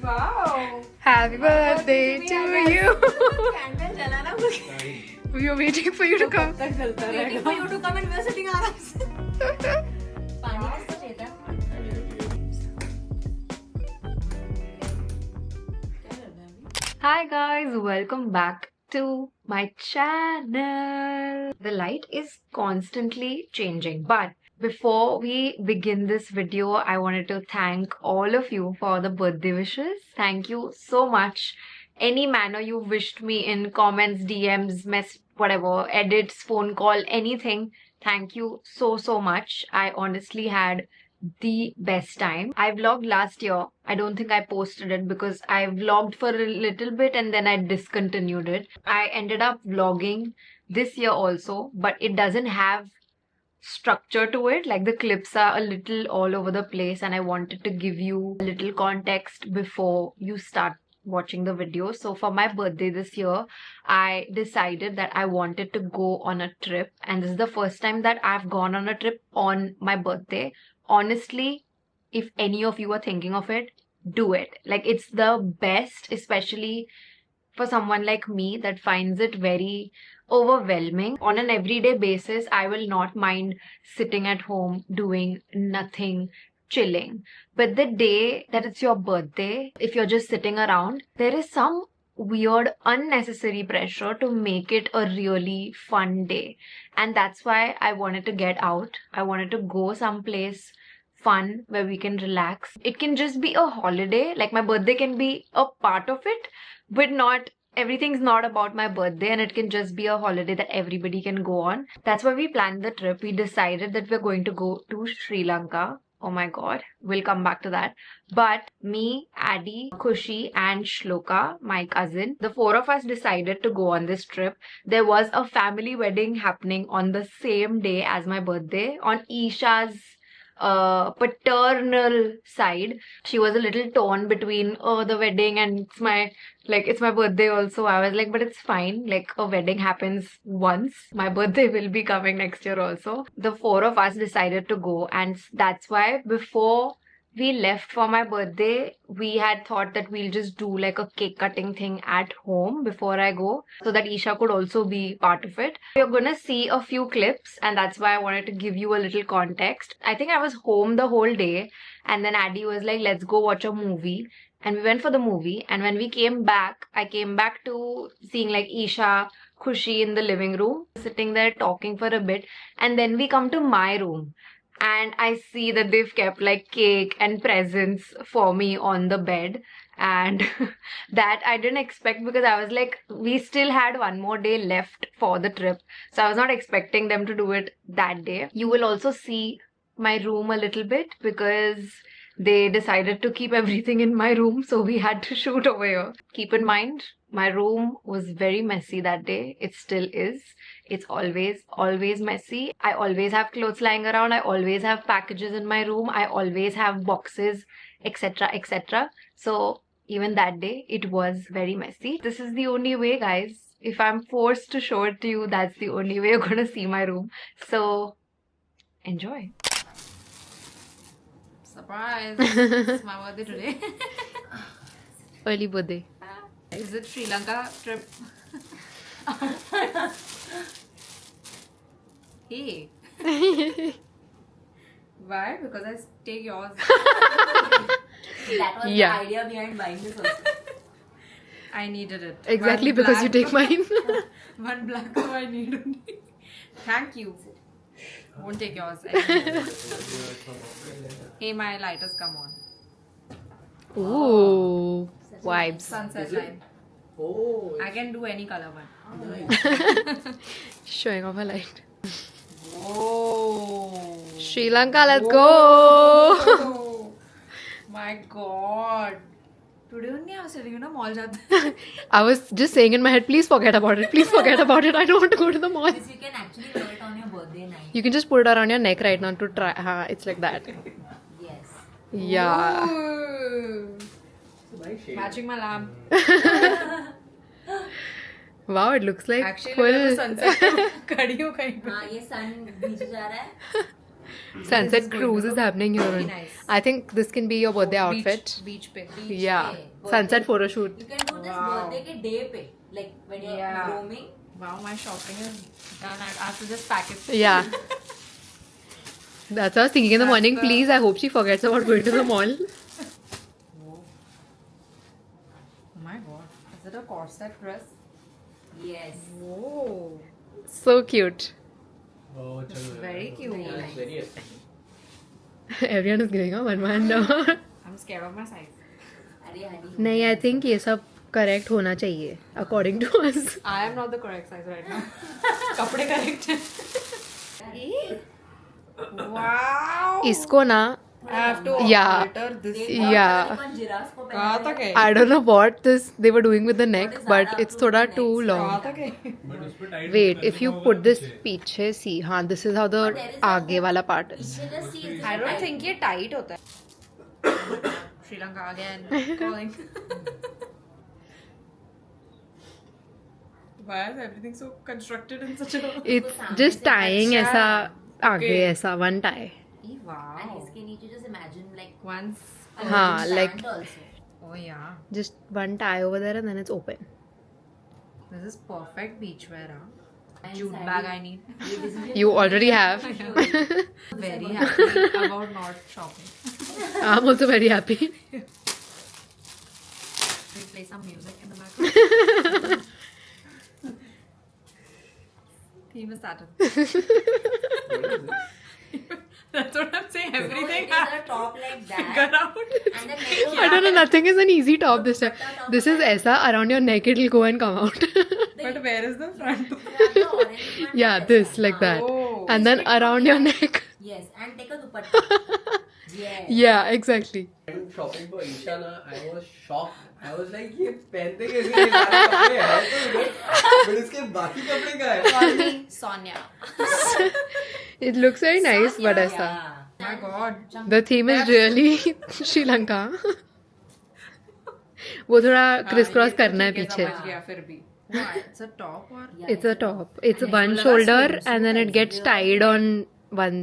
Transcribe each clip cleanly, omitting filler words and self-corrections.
Wow. Happy birthday to you. Candle जलाना मुझे. We were waiting for you to come. तक जलता रहेगा. Waiting for you to come and we are sitting आराम से. पानी किसको चाहिए था? Hi guys, welcome back to my channel. The light is constantly changing, but before we begin this video, I wanted to thank all of you for the birthday wishes. Thank you so much. Any manner you wished me in comments, DMs, whatever, edits, phone call, anything. Thank you so much. I honestly had the best time. I vlogged last year. I don't think I posted it because I vlogged for a little bit and then I discontinued it. I ended up vlogging this year also, but it doesn't have structure to it. Like the clips are a little all over the place and I wanted to give you a little context before you start watching the video. So for my birthday this year, I decided that I wanted to go on a trip, and this is the first time that I've gone on a trip on my birthday. Honestly, if any of you are thinking of it, do it. Like, it's the best, especially for someone like me that finds it very overwhelming. On an everyday basis, I will not mind sitting at home doing nothing, chilling. But the day that it's your birthday, if you're just sitting around, there is some weird unnecessary pressure to make it a really fun day. And that's why I wanted to get out. I wanted to go someplace fun where we can relax. It can just be a holiday. Like, my birthday can be a part of it, but not everything's not about my birthday, and it can just be a holiday that everybody can go on. That's why we planned the trip. We decided that we're going to go to Sri Lanka. Oh my god, we'll come back to that. But me, Addy, Khushi and Shloka, my cousin, the four of us decided to go on this trip. There was a family wedding happening on the same day as my birthday on Isha's paternal side. She was a little torn between the wedding and it's my birthday also. I was like, but it's fine, like, a wedding happens once. My birthday will be coming next year also. The four of us decided to go, and that's why before we left for my birthday, we had thought that we'll just do like a cake cutting thing at home before I go, so that Isha could also be part of it. You're gonna see a few clips, and that's why I wanted to give you a little context. I think I was home the whole day, and then Addy was like, let's go watch a movie. And we went for the movie, and when we came back, I came back to seeing like Isha, Khushi in the living room, sitting there talking for a bit, and then we come to my room. And I see that they've kept like cake and presents for me on the bed. And that I didn't expect, because I was like, we still had one more day left for the trip. So I was not expecting them to do it that day. You will also see my room a little bit, because they decided to keep everything in my room. So we had to shoot over here. Keep in mind, my room was very messy that day. It still is. It's always messy. I always have clothes lying around. I always have packages in my room. I always have boxes, etc, etc. So even that day, it was very messy. This is the only way, guys. If I'm forced to show it to you, that's the only way you're gonna see my room. So enjoy. Surprise! It's my birthday today. Early birthday. Is it Sri Lanka trip? Hey. Why? Because I take yours. That was the idea behind buying this also. I needed it. Exactly, because you take mine. One black, so I need only. Thank you. Won't take yours. Hey, my lighters come on. Ooh, vibes. Sunset line. Oh, I can do any color one. nice. Showing off a light. Oh. Sri Lanka, let's go. Oh my god. Today only I was telling you, na, mall jate. I was just saying in my head, please forget about it. Please forget about it. I don't want to go to the mall. This you can actually wear it on your birthday night. You can just put it around your neck right now to try. It's like that. Yes. Yeah. Ooh. Nice shade. Matching my lamp. Wow, it looks like Actually, full. look at the sunset. खड़ी हो कहीं पे. हाँ ये सन बीच जा रहा है Sunset cruise is happening here. Very nice. I think this can be your birthday outfit. Beach पे. Yeah. Sunset photo shoot. You can do this birthday के day पे, like when you're Yeah. roaming. Wow, my shopping is done. I have to just pack it. Yeah. That's what I was thinking in the That's morning. the- Please, I hope she forgets about going to the mall. Oh my god. Is it a corset dress? Yes. Whoa. So cute. Oh, chalo. Very cute. Yeah, it's very aesthetic. Everyone is giving a one no. I'm scared of my size. अरे हनी. नहीं, I think ये सब correct होना चाहिए according to us. I am not the correct size right now. कपड़े correct हैं. Wow. इसको ना I have to Yeah. alter this. Yeah. Upon giraffe को कहाँ पहना तक है? I don't know what this they were doing with the neck, but it's थोड़ा too long. कहाँ तक है? Wait, if you put this पीछे, see, हाँ, this is how the आगे वाला part is. पीछे just see it's I don't tight. think ये tight होता है. Sri Lanka again calling. Why is everything so constructed in such a? It's just tying अच्छा. ऐसा आगे Okay. ऐसा one tie. Wow. And इसके नीचे just imagine like Once. a हाँ, little like- sand also. Oh yeah. Just one tie over there and then it's open. This is perfect beachwear. Huh? And Jute Sally, bag I need. ये decision You already have. Very happy about not shopping. I'm also very happy. We play some music in the background. Theme is Saturn. That's what I'm saying. No, Everything it is a top like figure that. out. And then neck I don't know, nothing is an easy top this time. This is ऐसा around your neck it'll go and come out. But where is the front? the orange one Yeah, like this that. like that. Oh. And then around your neck. Yes, and take a dupatta. Yes. Yeah, exactly. And shopping for Isha na, I was shocked. I was like, ये पहनते कैसे ये सारे कपड़े हैं तो but इसके बाकी कपड़े क्या है? Call me Sonia. It looks very nice, but ऐसा. Yeah. Oh my god. The theme is really Sri Lanka. वो थोड़ा criss cross करना है पीछे. समझ गया फिर भी. What? It's a top or? Yeah, It's a top. It's And one it's shoulder swimsuit and then it gets tied on one.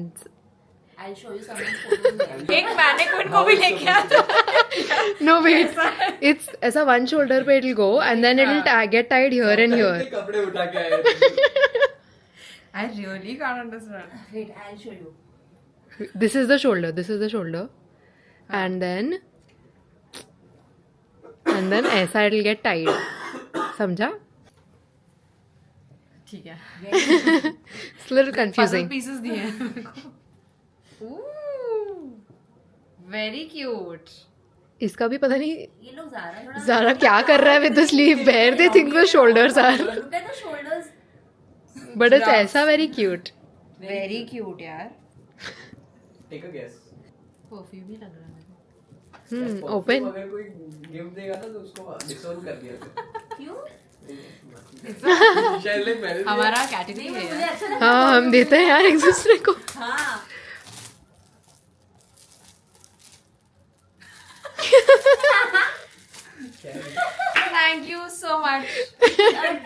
I'll show you some photos there. एक mannequin को भी लेके आता. No, wait. It's ऐसा one shoulder पे it'll go and then it'll get tied here and इतने here. कपड़े उठा के आए थे। I really can't understand. Wait, I'll show you. This is the shoulder. This is the shoulder. And then ऐसा it'll get tied. समझा? ठीक है. It's a little Puzzle confusing. pieces दिए हैं मेरे को. Ooh, very cute. इसका भी पता नहीं ये लोग ज़ारा ज़ारा क्या कर रहा है with the sleeve. Where they think the shoulders are. Look at the shoulders. But it's ऐसा very cute. Very cute यार. Take a guess. Perfume ही लग रहा है. Perfume Open. अगर कोई गिफ्ट देगा ना तो उसको डिस्काउंट कर दिया था। क्यों? शायद like मैंने दिया। हमारा नहीं, कैटेगरी मुझे है. अच्छा लगा. हाँ, हम देते हैं यार एक दूसरे को. हाँ. Thank you so much. Her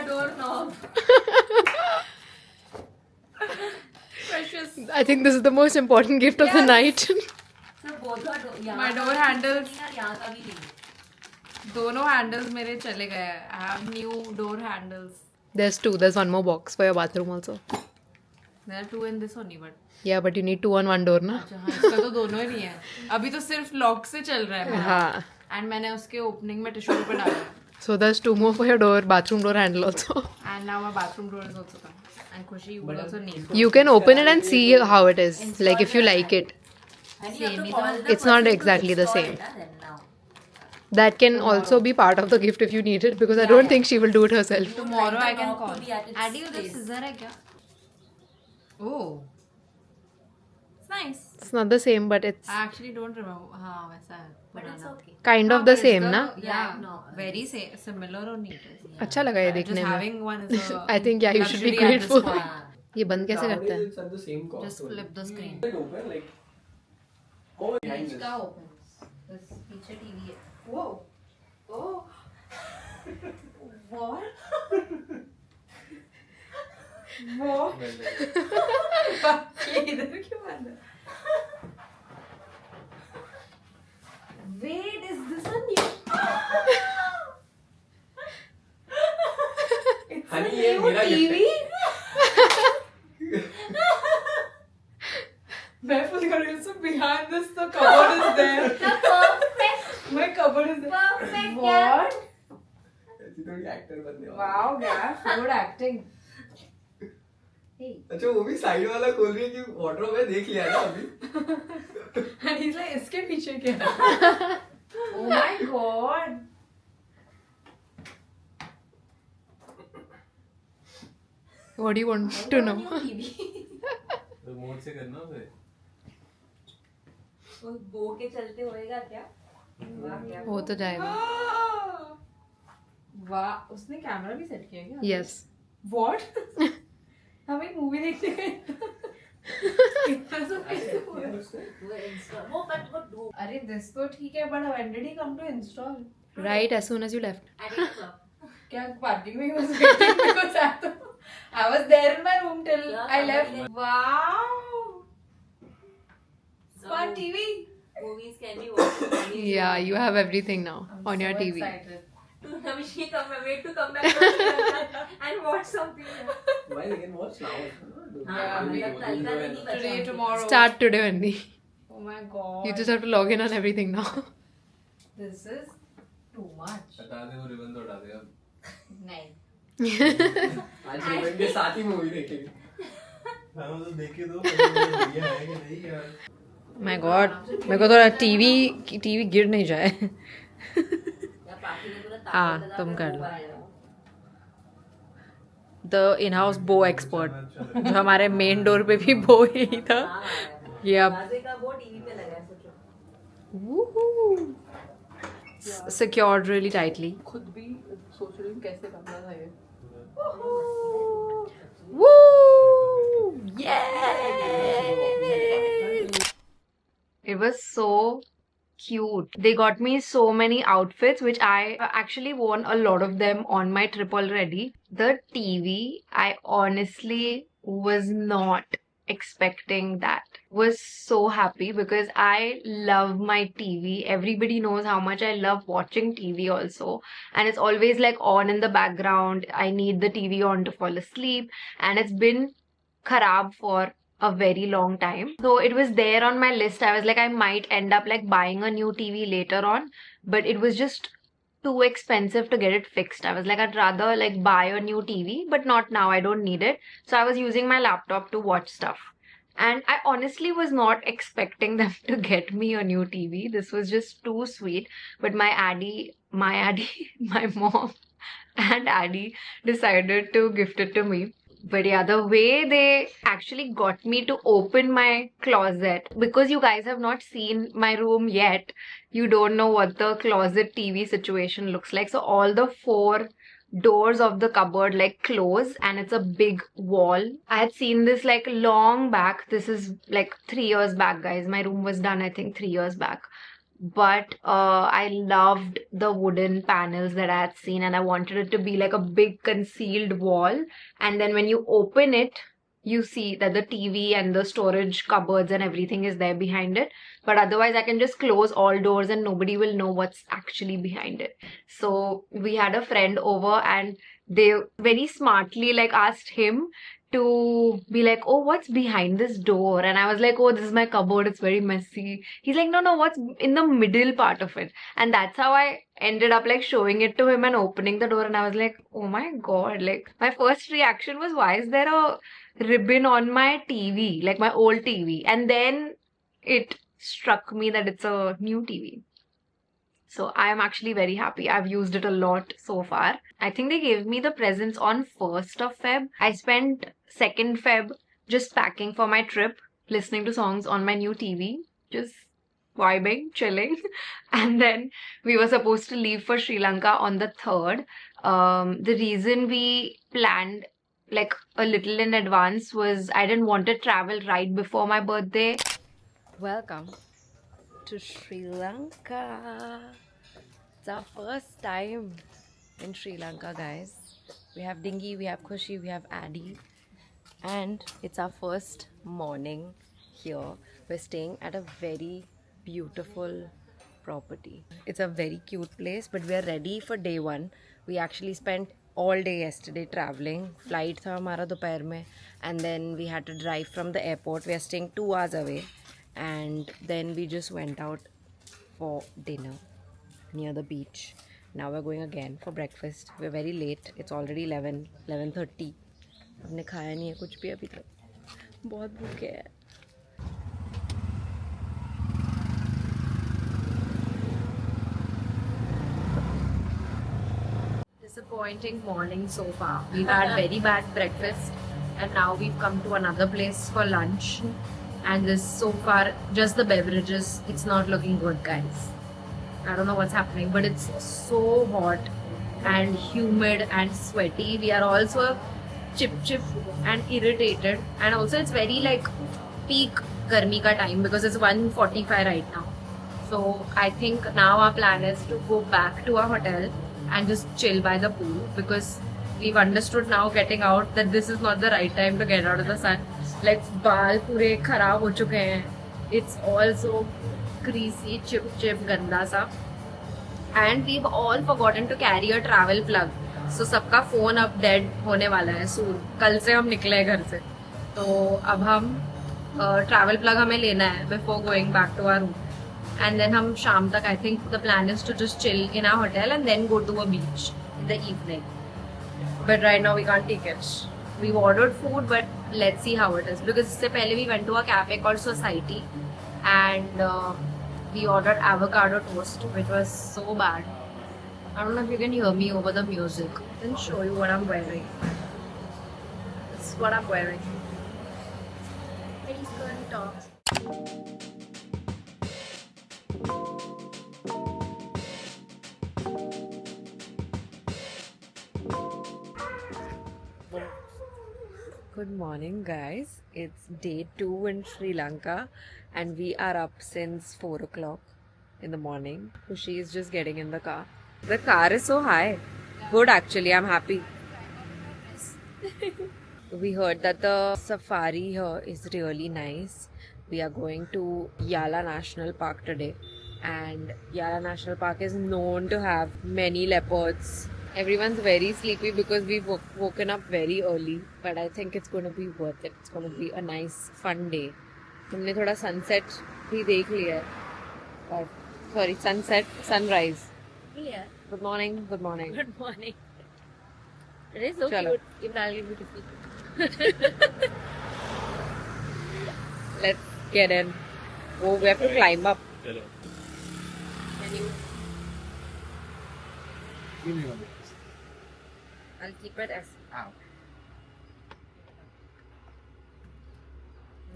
doorknob. Precious. I think this is the most important gift of the night. So both her door. यहाँ My का door भी handles. नहीं और यहाँ का भी नहीं. दोनों handles मेरे चले गए हैं. I have new door handles. There's two. There's one more box for your bathroom also. There are two in this only, but Yeah, but you need two on one door ना. अच्छा हाँ इसका तो दोनों ही नहीं है. अभी तो सिर्फ लॉक से चल रहा है. हाँ. And मैंने उसके ओपनिंग में टिश्यू पेपर डाला है. So there's two more for your door, bathroom door handle also. And now my bathroom door is also done. And Khushi, you will also need. You can open it and see how it is. Like if you like it. And you have to Same, call the it's not person to exactly the install same. it, then now. That can also be part of the gift if you need it because I don't think she will do it herself. Tomorrow Like I the can knob to call. be at its Addy, उधर place. scissor है क्या? Oh. It's nice. It's not the same, but it's I actually don't remember. हाँ वैसा है. But it's पुराना. okay. kind of हाँ, the but it's same the- ना. Yeah, No. very similar or neat. अच्छा लगा ये Just देखने में. having one is a I think yeah, you should be luxury at this grateful. point. हाँ. ये बंद कैसे करते Nowadays हैं? it's at the same cost. Just flip the screen. Like open like. Oh, behind Beach this. का opens. बस पीछे TV है. Whoa. Oh. What? वो ये इधर क्यों बांधा? Wait, is this a new? It's Honey, a ये new मेरा gift TV. मैं फुल कर रही हूँ. So behind this, the cupboard is there. Perfect. My cupboard is there. Perfect. What? ऐसी थोड़ी एक्टर बनने वाली. Wow, yeah, good acting. अच्छा वो भी साइड वाला खोल रही है कि वार्डरोब में देख लिया ना अभी. And he's like, इसके पीछे क्या है? Oh my god. What do you want to know? Remote से करना फिर. वो बो के चलते होएगा क्या? वाह क्या? हो तो जाएगा. वाह, उसने कैमरा भी सेट किया क्या? Yes. What? हम एक मूवी देखने गए. इतना सब कैसे हुआ? वो इंस्टॉल वो बट वो डू अरे this तो ठीक है, but when did he come to install? Right as soon as you left. Edit club. क्या पार्किंग में was waiting because I was there in my room till Yeah, I left. yeah. Wow. Smart TV. Movies can be watched. Yeah, you have everything now I'm on your so TV. excited. To Namishi come wait to come back from Sri Lanka and watch something. Why they can watch now? Yeah, मतलब कल का नहीं बचा. Today, tomorrow. Start today only. Oh my god. You just have to log in on everything now. This is too much. बता दे वो ribbon तो उठा दे अब. नहीं. आज रिबन के साथ ही मूवी देखेंगे. तो देखे दो बढ़िया है कि नहीं यार. My God, मेरे को तो टीवी गिर नहीं जाए. या पापी ने पूरा ताकत हाँ, लगा तुम के कर वो लो. बनाया. The in-house bow expert. जो हमारे मेन डोर पे भी बो यही था. हाँ, Yep. दरवाजे का वो टीवी पे लगा है सोचो. Woohoo. Secured really tightly. खुद भी सोच रही हूँ कैसे करना था ये. Woo! Yay! It was so cute. They got me so many outfits, which I actually worn a lot of them on my trip already. The TV, I honestly was not expecting that. Was so happy because I love my TV. Everybody knows how much I love watching TV also. And it's always like on in the background. I need the TV on to fall asleep. And it's been kharab for a very long time. So it was there on my list. I was like, I might end up like buying a new TV later on. But it was just too expensive to get it fixed. I was like, I'd rather like buy a new TV, but not now. I don't need it. So I was using my laptop to watch stuff. And I honestly was not expecting them to get me a new TV. This was just too sweet. But my mom and Addie decided to gift it to me. But yeah, the way they actually got me to open my closet, because you guys have not seen my room yet, you don't know what the closet TV situation looks like. So all the 4 doors of the cupboard like close and it's a big wall. I had seen this like long back. This is like 3 years back, guys. My room was done, I think, 3 years back. But I loved the wooden panels that I had seen and I wanted it to be like a big concealed wall. And then when you open it, you see that the TV and the storage cupboards and everything is there behind it. But otherwise, I can just close all doors and nobody will know what's actually behind it. So we had a friend over and they very smartly like asked him to be like, oh, what's behind this door? And I was like, oh, this is my cupboard. It's very messy. He's like, no, what's in the middle part of it? And that's how I ended up like showing it to him and opening the door. And I was like, oh my God, like my first reaction was, why is there a ribbon on my TV, like my old TV? And then it struck me that it's a new TV. So I am actually very happy. I've used it a lot so far. I think they gave me the presents on 1st of Feb. I spent 2nd Feb just packing for my trip, listening to songs on my new TV, just vibing, chilling. And then we were supposed to leave for Sri Lanka on the 3rd. The reason we planned like a little in advance was I didn't want to travel right before my birthday. Welcome to Sri Lanka. It's our first time in Sri Lanka, guys. We have Dingy, we have Khushi, we have Addie. and it's our first morning here. We're staying at a very beautiful property. It's a very cute place, but we are ready for day one. We actually spent all day yesterday traveling. Flight tha hamara dopahr mein, and then we had to drive from the airport. We are staying 2 hours away, and then we just went out for dinner near the beach. Now we're going again for breakfast. We're very late. It's already 11:30. हमने खाया नहीं है कुछ भी अभी तक. बहुत भूखे हैं. Disappointing morning so far. We've had very bad breakfast and now we've come to another place for lunch. And this so far, just the beverages, it's not looking good, guys. I don't know what's happening, but it's so hot and humid and sweaty. We are also chip and irritated, and also it's very like peak garmi ka time because it's 1:45 right now. So I think now our plan is to go back to our hotel and just chill by the pool, because we've understood now getting out that this is not the right time to get out of the sun. Like baal pure kharab ho chuke hain. It's also greasy, chip ganda sa. And we've all forgotten to carry a travel plug. So सबका phone अब dead होने वाला है सून. कल से हम निकले हैं घर से, तो अब हम ट्रैवल प्लग हमें लेना है before going back to our room. And then हम शाम तक, I think the plan is to just chill in our hotel and then go to a beach in the evening. But right now we can't take it. We've ordered food, but let's see how it is. Because इससे पहले we went to a cafe called Society and we ordered avocado toast, which was so bad. I don't know if you can hear me over the music. I'll show you what I'm wearing. This is what I'm wearing. Very skirt top. Good morning, guys. It's day 2 in Sri Lanka and we are up since 4 o'clock in the morning. So she is just getting in the car. The car is so high. Good, actually. I'm happy. We heard that the safari here is really nice. We are going to Yala National Park today, and Yala National Park is known to have many leopards. Everyone's very sleepy because we've woken up very early, but I think it's going to be worth it. It's going to be a nice, fun day. हमने थोड़ा sunset भी देख लिया है. Sorry, sunrise. Yeah. Good morning. Good morning. Good morning. It is so Chalo. cute. Imrali beautiful. Let's get in. Oh, we have to climb up. चलो. Can you? Give me one minute. I'll keep it as. Ow.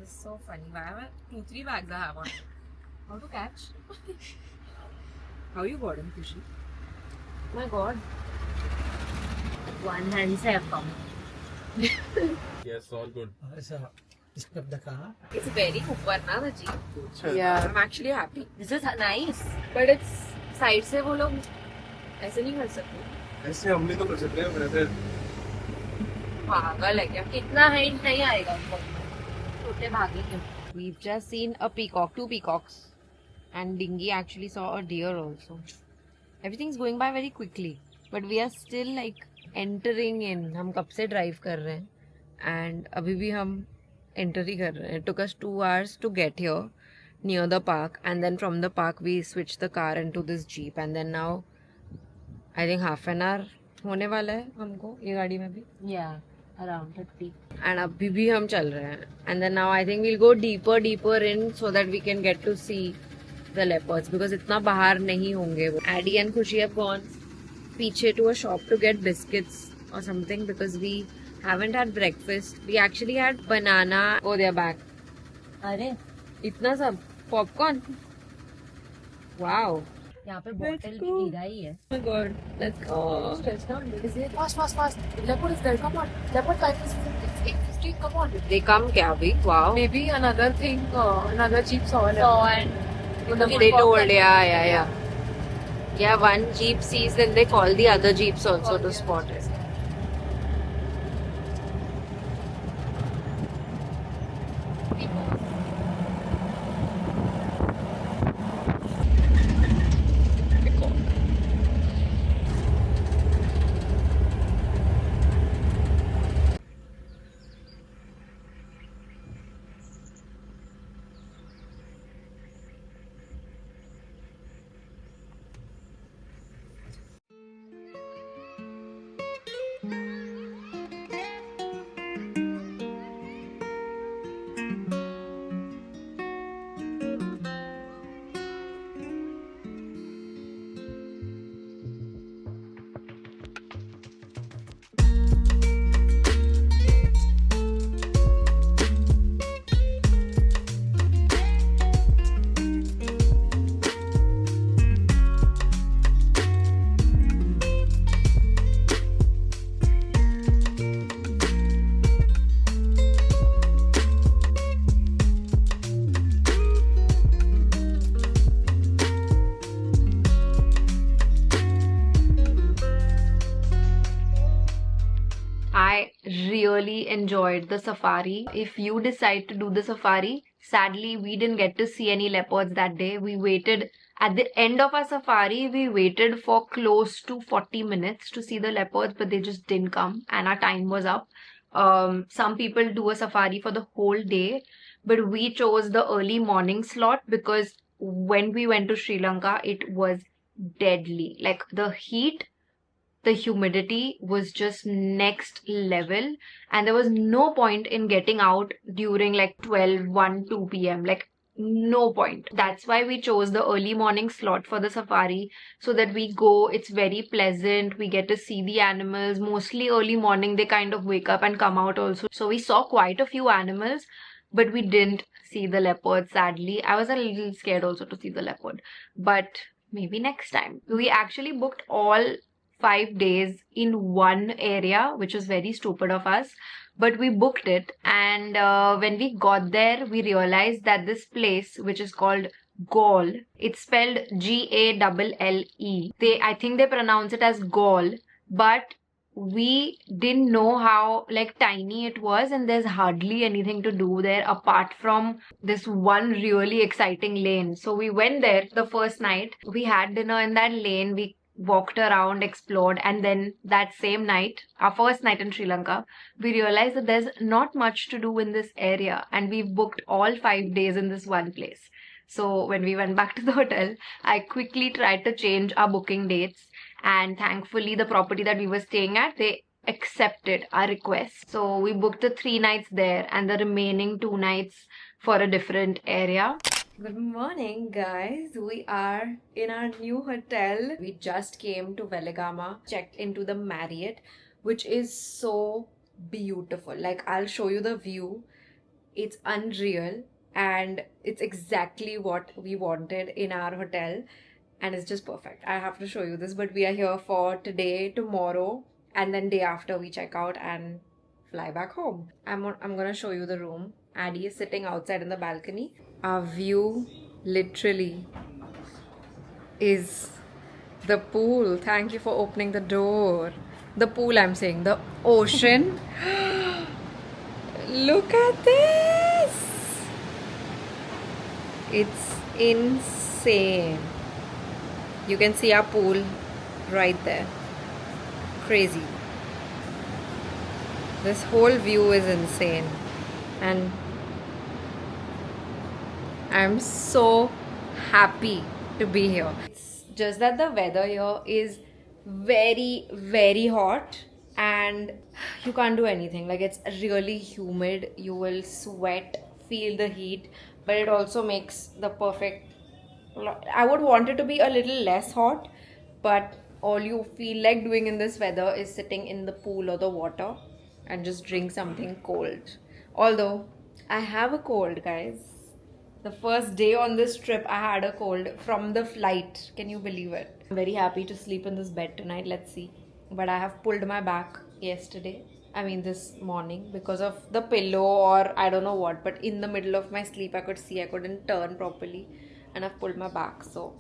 This is so funny. Why have 2-3 bags I have on? How to catch? How you got him, Kushi? My God. One hand se have come. Yes, all good. It's very ऊपर ना the jeep. Yeah. I'm actually happy. This is nice. But it's side से वो लोग ऐसे नहीं कर सकते. ऐसे हम भी तो कर सकते हैं वैसे. पागल है क्या? इतना हाइट नहीं आएगा उनको. छोटे भागेंगे. We've just seen a peacock, 2 peacocks, and Dingy actually saw a deer also. Everything's going by very quickly, but we are still like entering in. हम कब से drive कर रहे हैं, and अभी भी हम enter ही कर रहे हैं. It took us 2 hours to get here near the park, and then from the park we switched the car into this jeep, and then now I think half an hour होने वाला है हमको ये गाड़ी में भी. Yeah. Around 30. And अभी भी हम चल रहे हैं. And then now I think we'll go deeper in so that we can get to see the leopards, because इतना बाहर नहीं होंगे वो. Addy and Khushi have gone पीछे to a shop to get biscuits or something because we haven't had breakfast. We actually had banana. Oh, they're back. अरे इतना सब popcorn. Wow. यहाँ पे बॉटल भी गिरा ही है. Oh my God. Let's go. Fast. Leopard is there. Come on. Leopard time is 8:15. Come on. They come क्या अभी? Wow. Maybe another thing, another jeep saw a So leopard. and They told, yeah. Yeah, one jeep sees, then they call the other jeeps also to spot it. really enjoyed the safari. If you decide to do the safari, sadly, we didn't get to see any leopards that day. We waited at the end of our safari, we waited for close to 40 minutes to see the leopards, but they just didn't come and our time was up. Some people do a safari for the whole day, but we chose the early morning slot because when we went to Sri Lanka, it was deadly. Like the heat, the humidity was just next level, and there was no point in getting out during like 12, 1, 2 p.m. Like no point. That's why we chose the early morning slot for the safari, so that we go, it's very pleasant, we get to see the animals. Mostly early morning they kind of wake up and come out also. So we saw quite a few animals, but we didn't see the leopard, sadly. I was a little scared also to see the leopard, but maybe next time. We actually booked all 5 days in one area, which was very stupid of us, but we booked it. And when we got there, we realized that this place, which is called Galle, it's spelled Galle. I think they pronounce it as Galle, but we didn't know how like tiny it was, and there's hardly anything to do there apart from this one really exciting lane. So we went there the first night, we had dinner in that lane, we walked around, explored, and then that same night, our first night in Sri Lanka, we realized that there's not much to do in this area, and we booked all 5 days in this one place. So when we went back to the hotel, I quickly tried to change our booking dates, and thankfully the property that we were staying at, they accepted our request. So we booked the 3 nights there and the remaining 2 nights for a different area. Good morning, guys. We are in our new hotel. We just came to Veligama, checked into the Marriott, which is so beautiful. Like, I'll show you the view. It's unreal, and it's exactly what we wanted in our hotel, and it's just perfect. I have to show you this, but we are here for today, tomorrow, and then day after we check out and fly back home. I'm gonna show you the room. Addie is sitting outside in the balcony. Our view literally is the pool. Thank you for opening the door. The pool, I'm saying, the ocean. Look at this. It's insane. You can see our pool right there. Crazy. This whole view is insane. And I'm so happy to be here. It's just that the weather here is very, very hot and you can't do anything. Like, it's really humid. You will sweat, feel the heat, but it also makes the perfect... I would want it to be a little less hot, but all you feel like doing in this weather is sitting in the pool or the water and just drink something cold. Although I have a cold, guys. The first day on this trip, I had a cold from the flight. Can you believe it? I'm very happy to sleep in this bed tonight. Let's see. But I have pulled my back this morning, because of the pillow or I don't know what. But in the middle of my sleep, I could see I couldn't turn properly. And I've pulled my back. So,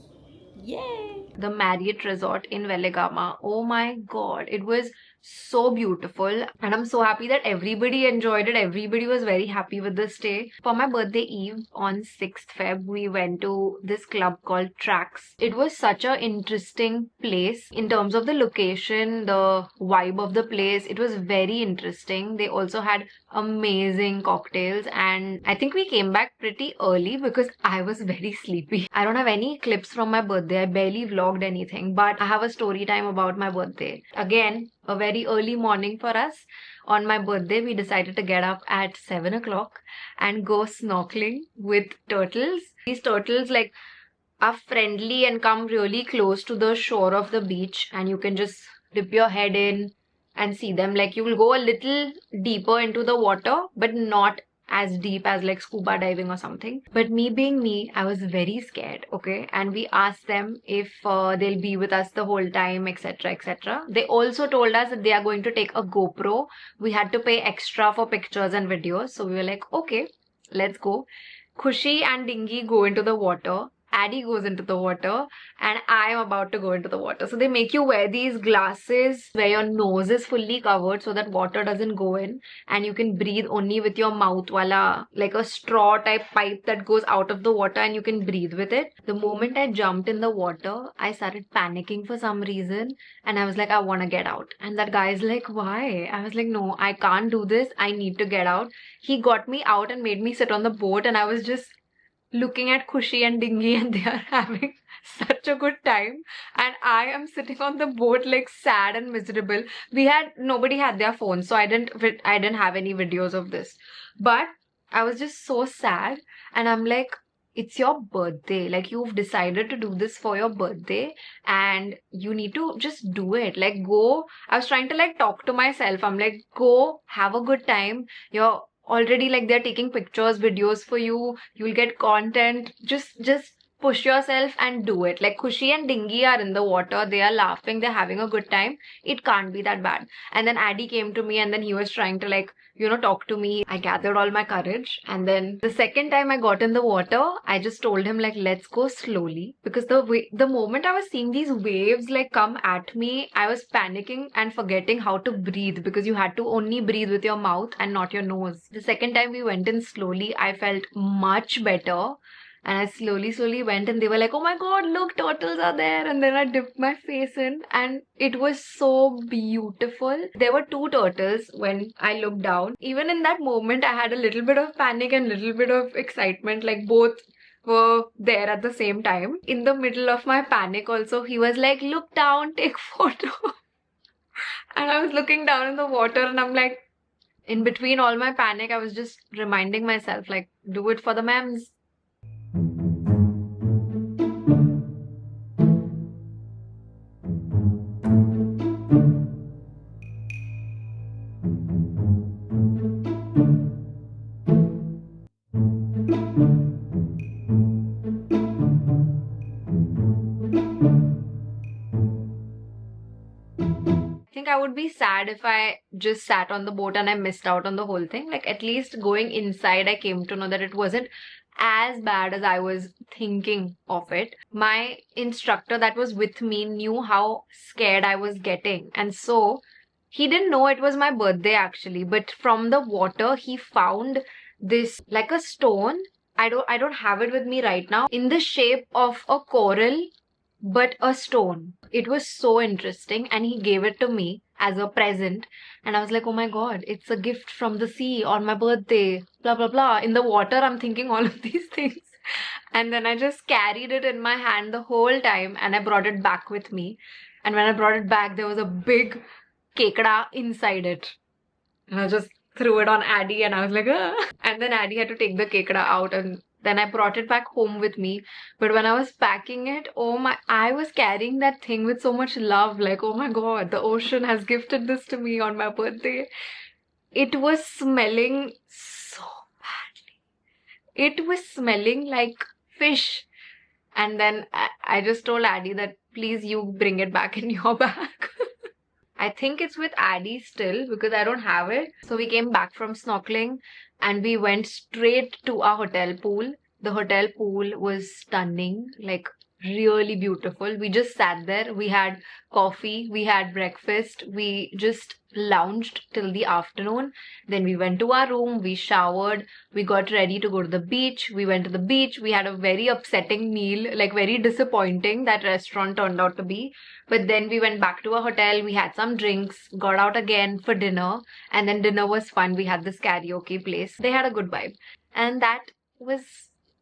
yay! The Marriott Resort in Veligama. Oh my god. It was so beautiful, and I'm so happy that everybody enjoyed it. Everybody was very happy with the stay. For my birthday eve on 6th Feb, we went to this club called Tracks. It was such an interesting place in terms of the location, the vibe of the place. It was very interesting. They also had amazing cocktails, and I think we came back pretty early because I was very sleepy. I don't have any clips from my birthday. I barely vlogged anything, but I have a story time about my birthday. Again, a very early morning for us. On my birthday, we decided to get up at 7 o'clock and go snorkeling with turtles. These turtles are friendly and come really close to the shore of the beach, and you can just dip your head in and see them. Like, you will go a little deeper into the water, but not as deep as like scuba diving or something. But me being me, I was very scared, okay? And we asked them if they'll be with us the whole time, etc, etc. They also told us that they are going to take a GoPro. We had to pay extra for pictures and videos. So we were like, okay, let's go. Khushi and Dingy go into the water, Addie goes into the water and I am about to go into the water. So they make you wear these glasses where your nose is fully covered so that water doesn't go in, and you can breathe only with your mouth, wala, like a straw type pipe that goes out of the water and you can breathe with it. The moment I jumped in the water, I started panicking for some reason and I was like, I want to get out. And that guy's like, why? I was like, no, I can't do this. I need to get out. He got me out and made me sit on the boat, and I was just looking at Khushi and Dingy and they are having such a good time, and I am sitting on the boat like sad and miserable. Nobody had their phones, so I didn't have any videos of this, but I was just so sad. And I'm like, it's your birthday, like you've decided to do this for your birthday and you need to just do it. Like, go. I was trying to like talk to myself. I'm like, go have a good time. You're already like, they're taking pictures, videos for you, you'll get content. Just push yourself and do it. Like, Khushi and Dingy are in the water, they are laughing, they're having a good time, it can't be that bad. And then Addie came to me and then he was trying to like, talk to me. I gathered all my courage, and then the second time I got in the water, I just told him like, let's go slowly, because the moment I was seeing these waves like come at me, I was panicking and forgetting how to breathe, because you had to only breathe with your mouth and not your nose. The second time we went in slowly, I felt much better. And I slowly went, and they were like, oh my god, look, turtles are there. And then I dipped my face in and it was so beautiful. There were 2 turtles when I looked down. Even in that moment, I had a little bit of panic and little bit of excitement, like both were there at the same time. In the middle of my panic also, he was like, look down, take photo. And I was looking down in the water and I'm like, in between all my panic, I was just reminding myself, like, do it for the memes. I would be sad if I just sat on the boat and I missed out on the whole thing. Like, at least going inside, I came to know that it wasn't as bad as I was thinking of it. My instructor that was with me knew how scared I was getting, and so he didn't know it was my birthday actually, but from the water he found this like a stone. I don't have it with me right now, in the shape of a coral but a stone. It was so interesting and he gave it to me as a present, and I was like, oh my god, it's a gift from the sea on my birthday, blah blah blah. In the water I'm thinking all of these things, and then I just carried it in my hand the whole time and I brought it back with me. And when I brought it back, there was a big kekda inside it, and I just threw it on Addie and I was like, ah. And then Addie had to take the kekda out, and then I brought it back home with me. But when I was packing it, I was carrying that thing with so much love. Like, oh my god, the ocean has gifted this to me on my birthday. It was smelling so badly. It was smelling like fish. And then I just told Addie that, please, you bring it back in your bag. I think it's with Addie still because I don't have it. So we came back from snorkeling and we went straight to our hotel pool. The hotel pool was stunning, like really beautiful. We just sat there. We had coffee, we had breakfast, we just lounged till the afternoon. Then we went to our room, we showered, we got ready to go to the beach. We went to the beach. We had a very upsetting meal, like very disappointing that restaurant turned out to be. But then we went back to our hotel, we had some drinks, got out again for dinner, and then dinner was fun. We had this karaoke place. They had a good vibe. And that was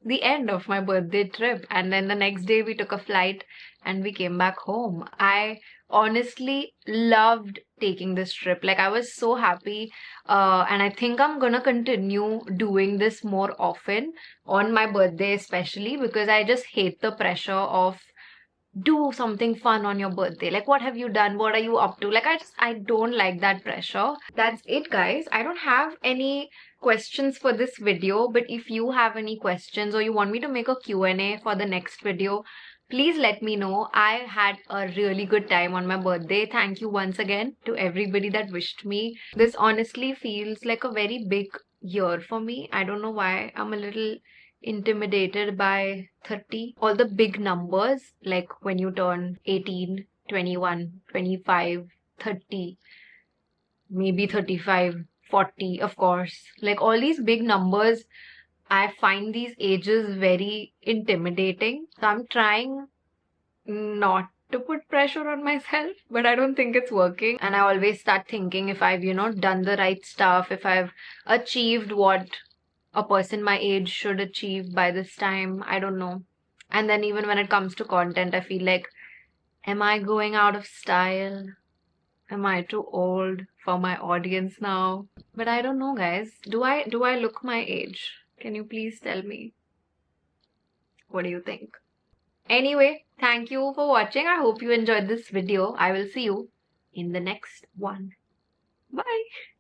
the end of my birthday trip. And then the next day we took a flight and we came back home. I honestly loved taking this trip. Like, I was so happy, and I think I'm gonna continue doing this more often on my birthday, especially because I just hate the pressure of do something fun on your birthday. Like, what have you done? What are you up to? Like, I don't like that pressure. That's it, guys. I don't have any questions for this video, but if you have any questions or you want me to make a Q&A for the next video, please let me know. I had a really good time on my birthday. Thank you once again to everybody that wished me. This honestly feels like a very big year for me. I don't know why. I'm a little intimidated by 30. All the big numbers, like when you turn 18, 21, 25, 30, maybe 35, 40, of course. Like all these big numbers, I find these ages very intimidating. So I'm trying not to put pressure on myself, but I don't think it's working. And I always start thinking if I've, done the right stuff, if I've achieved what a person my age should achieve by this time, I don't know. And then even when it comes to content, I feel like, am I going out of style? Am I too old for my audience now? But I don't know, guys. Do I look my age? Can you please tell me? What do you think? Anyway, thank you for watching. I hope you enjoyed this video. I will see you in the next one. Bye.